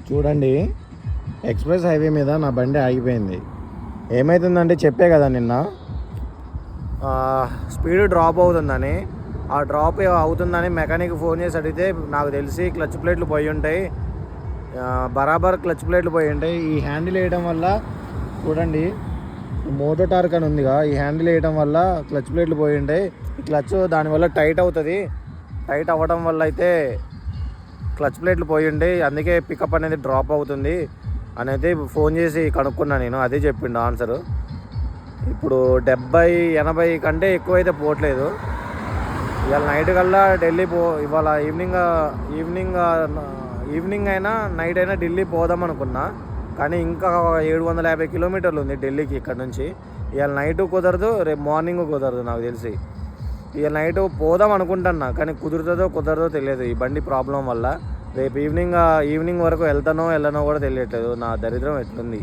చూడండి, express highway మీద నా బండి ఆగిపోయింది. ఏమవుతుందంటే చెప్పే కదా నిన్న స్పీడ్ డ్రాప్ అవుతుందని. ఆ డ్రాప్ అవుతుందని మెకానిక్ ఫోన్ చేసి అడిగితే నాకు తెలిసి క్లచ్ ప్లేట్లు పోయి ఉంటాయి, బరాబర్ క్లచ్ ప్లేట్లు పోయి ఉంటాయి. ఈ హ్యాండిల్ వేయడం వల్ల చూడండి, మోటో టార్క్ అని ఉందిగా, ఈ హ్యాండిల్ వేయడం వల్ల క్లచ్ ప్లేట్లు పోయి ఉంటాయి. ఈ క్లచ్ దానివల్ల టైట్ అవుతుంది. టైట్ అవ్వడం వల్ల అయితే క్లచ్ ప్లేట్లు పోయి ఉండి, అందుకే పికప్ అనేది డ్రాప్ అవుతుంది అనేది ఫోన్ చేసి కనుక్కున్నా నేను. అదే చెప్పిండు ఆన్సరు. ఇప్పుడు 70-80 కంటే ఎక్కువైతే పోవట్లేదు. ఇవాళ నైట్ కల్లా ఢిల్లీ ఇవాళ ఈవినింగ్ అయినా నైట్ అయినా ఢిల్లీ పోదాం అనుకున్నా. కానీ ఇంకా 750 కిలోమీటర్లు ఉంది ఢిల్లీకి ఇక్కడ నుంచి. ఇవాళ నైట్ కుదరదు, రేపు మార్నింగ్ కుదరదు నాకు తెలిసి. ఇవాళ నైట్ పోదాం అనుకుంటున్నా, కానీ కుదరదో తెలియదు ఈ బండి ప్రాబ్లం వల్ల. రేపు ఈవినింగ్ వరకు వెళ్తానో వెళ్ళనో కూడా తెలియట్లేదు. నా దరిద్రం ఎట్లుంది.